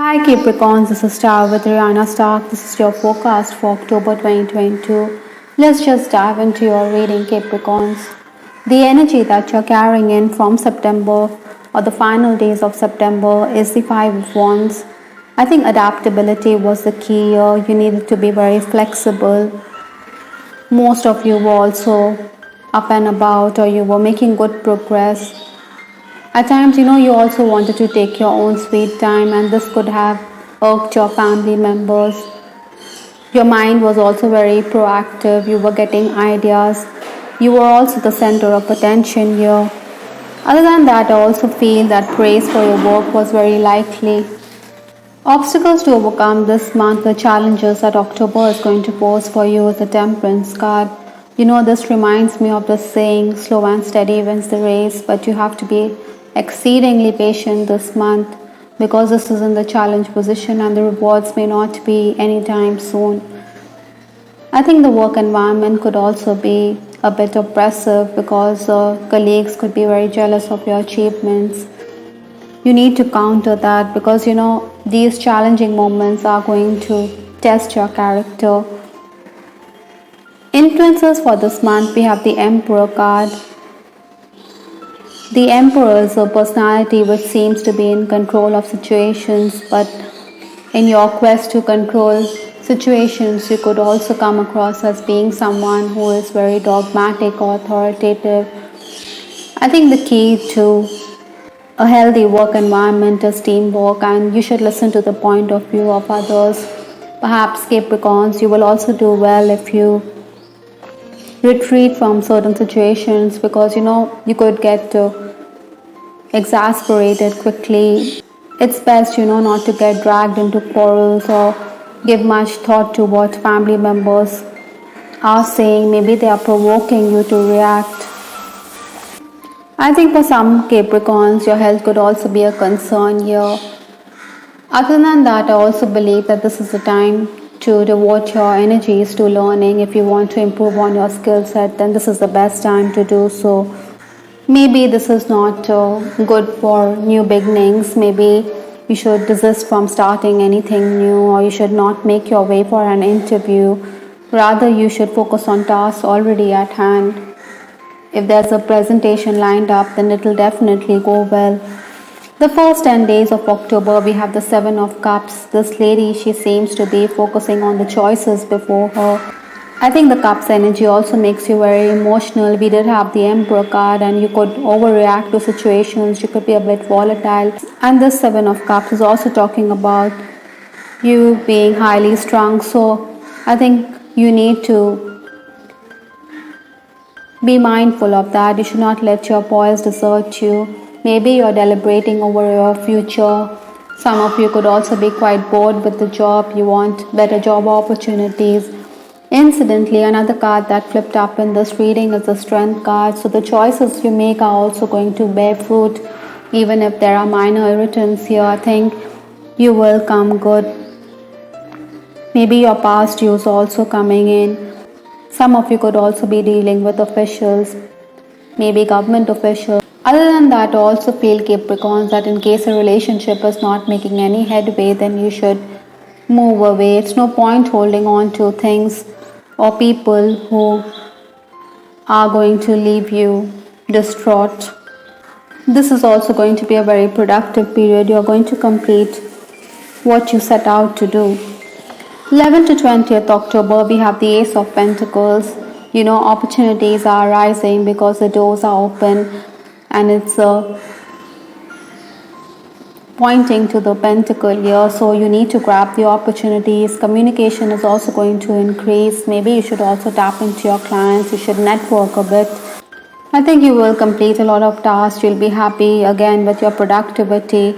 Hi Capricorns, this is Star with Ariana Stark. This is your forecast for October 2022. Let's just dive into your reading, Capricorns. The energy that you're carrying in from September or the final days of September is the Five of Wands. I think adaptability was the key here. You needed to be very flexible. Most of you were also up and about, or you were making good progress. At times, you also wanted to take your own sweet time, and this could have irked your family members. Your mind was also very proactive. You were getting ideas. You were also the center of attention here. Other than that, I also feel that praise for your work was very likely. Obstacles to overcome this month, the challenges that October is going to pose for you is the Temperance card. This reminds me of the saying, slow and steady wins the race, but you have to be exceedingly patient this month because this is in the challenge position and the rewards may not be anytime soon. I think the work environment could also be a bit oppressive because colleagues could be very jealous of your achievements. You need to counter that because these challenging moments are going to test your character. Influences for this month, we have the Emperor card. The Emperor is a personality which seems to be in control of situations, but in your quest to control situations, you could also come across as being someone who is very dogmatic or authoritative. I think the key to a healthy work environment is teamwork, and you should listen to the point of view of others. Perhaps Capricorns, you will also do well if you retreat from certain situations because you could get exasperated quickly. It's best not to get dragged into quarrels or give much thought to what family members are saying. Maybe they are provoking you to react. I think for some Capricorns, your health could also be a concern here. Other than that, I also believe that this is the time to devote your energies to learning. If you want to improve on your skill set, then this is the best time to do so. Maybe this is not good for new beginnings. Maybe you should desist from starting anything new, or you should not make your way for an interview. Rather, you should focus on tasks already at hand. If there's a presentation lined up, then it will definitely go well. The first 10 days of October, we have the Seven of Cups. This lady, she seems to be focusing on the choices before her. I think the Cups energy also makes you very emotional. We did have the Emperor card, and you could overreact to situations. You could be a bit volatile. And this Seven of Cups is also talking about you being highly strung. So I think you need to be mindful of that. You should not let your poise desert you. Maybe you're deliberating over your future. Some of you could also be quite bored with the job. You want better job opportunities. Incidentally, another card that flipped up in this reading is the Strength card. So the choices you make are also going to bear fruit. Even if there are minor irritants here, I think you will come good. Maybe your past you is also coming in. Some of you could also be dealing with officials, maybe government officials. Other than that, I also feel Capricorns that in case a relationship is not making any headway, then you should move away. It's no point holding on to things or people who are going to leave you distraught. This is also going to be a very productive period. You're going to complete what you set out to do. 11th to 20th October, we have the Ace of Pentacles. Opportunities are rising because the doors are open, and it's pointing to the pentacle here. So you need to grab the opportunities. Communication is also going to increase. Maybe you should also tap into your clients. You should network a bit. I think you will complete a lot of tasks. You'll be happy again with your productivity.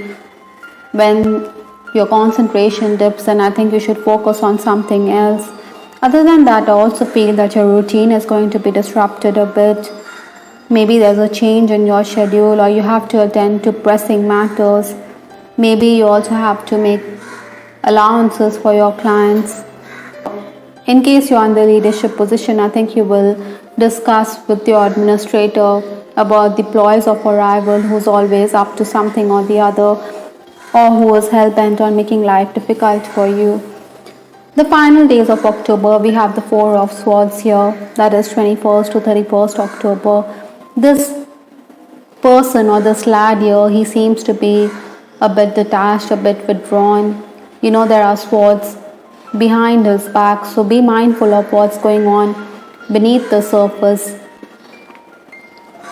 When your concentration dips, and I think you should focus on something else. Other than that, I also feel that your routine is going to be disrupted a bit. Maybe there's a change in your schedule, or you have to attend to pressing matters. Maybe you also have to make allowances for your clients. In case you're in the leadership position, I think you will discuss with your administrator about the ploys of a rival who's always up to something or the other. or who is hell-bent on making life difficult for you. The final days of October, we have the Four of Swords here, that is 21st to 31st October. This person or this lad here, he seems to be a bit detached, a bit withdrawn. There are swords behind his back, so be mindful of what's going on beneath the surface.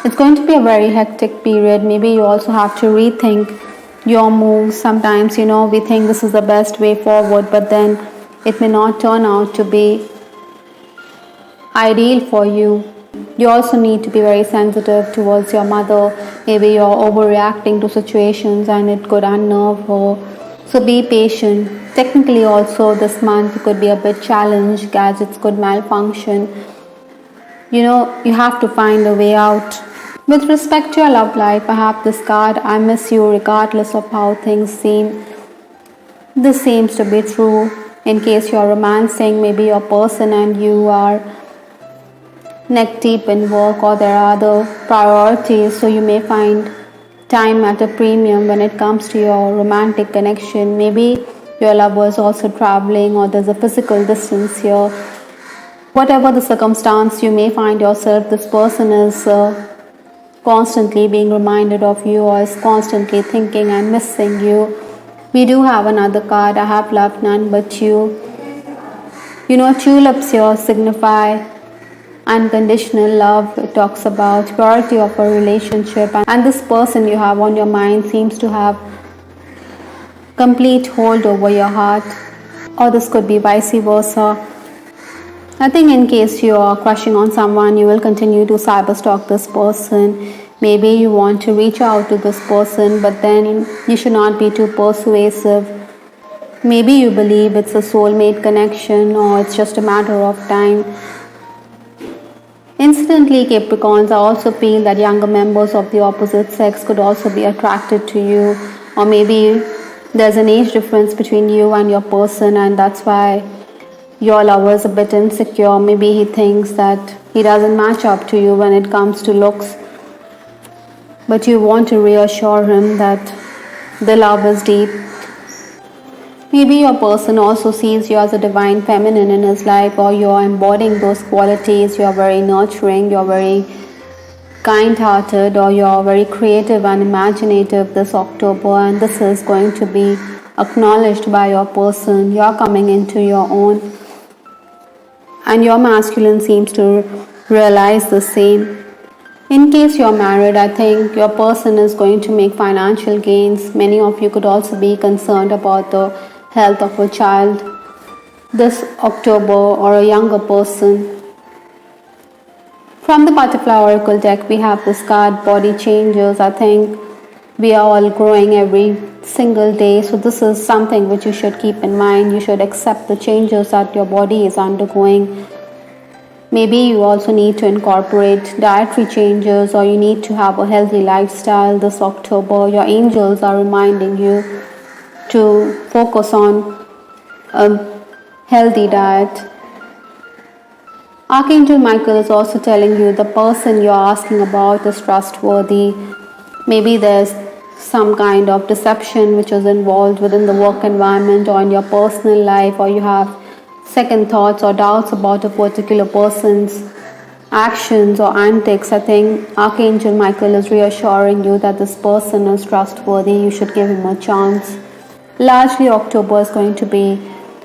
It's going to be a very hectic period. Maybe you also have to rethink your moves. Sometimes, we think this is the best way forward, but then it may not turn out to be ideal for you. You also need to be very sensitive towards your mother. Maybe you're overreacting to situations and it could unnerve her. So be patient. Technically also this month could be a bit challenged. Gadgets could malfunction. You have to find a way out. With respect to your love life, I have this card, I miss you regardless of how things seem. This seems to be true. In case you're romancing, maybe your person and you are neck deep in work, or there are other priorities, so you may find time at a premium when it comes to your romantic connection. Maybe your lover is also traveling, or there's a physical distance here. Whatever the circumstance you may find yourself, this person is constantly being reminded of you, or is constantly thinking and missing you. We do have another card, I have loved none but you. Tulips here signify unconditional love. It talks about purity of a relationship, and this person you have on your mind seems to have complete hold over your heart, or this could be vice versa. I think in case you are crushing on someone, you will continue to cyber stalk this person. Maybe you want to reach out to this person, but then you should not be too persuasive. Maybe you believe it's a soulmate connection, or it's just a matter of time. Incidentally, Capricorns, I also feel that younger members of the opposite sex could also be attracted to you, or maybe there's an age difference between you and your person, and that's why your lover is a bit insecure. Maybe he thinks that he doesn't match up to you when it comes to looks, but you want to reassure him that the love is deep. Maybe your person also sees you as a divine feminine in his life, or you're embodying those qualities. You're very nurturing, you're very kind-hearted, or you're very creative and imaginative this October, and this is going to be acknowledged by your person. You're coming into your own, and your masculine seems to realize the same. In case you're married, I think your person is going to make financial gains. Many of you could also be concerned about the health of a child this October, or a younger person. From the Butterfly Oracle deck, we have this card, Body Changes. I think we are all growing every single day, so this is something which you should keep in mind. You should accept the changes that your body is undergoing. Maybe you also need to incorporate dietary changes, or you need to have a healthy lifestyle this October. Your angels are reminding you to focus on a healthy diet. Archangel Michael is also telling you the person you're asking about is trustworthy. Maybe there's some kind of deception which is involved within the work environment or in your personal life, or you have second thoughts or doubts about a particular person's actions or antics. I think Archangel Michael is reassuring you that this person is trustworthy. You should give him a chance. Largely, October is going to be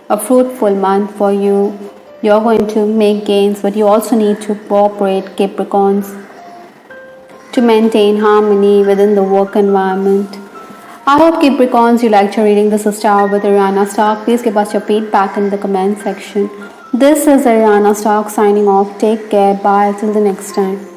a fruitful month for you. You're going to make gains, but you also need to cooperate, Capricorns, to maintain harmony within the work environment. I hope, Capricorns, you liked your reading. This is Tower with Ariana Stark. Please give us your feedback in the comment section. This is Ariana Stark signing off. Take care. Bye. Till the next time.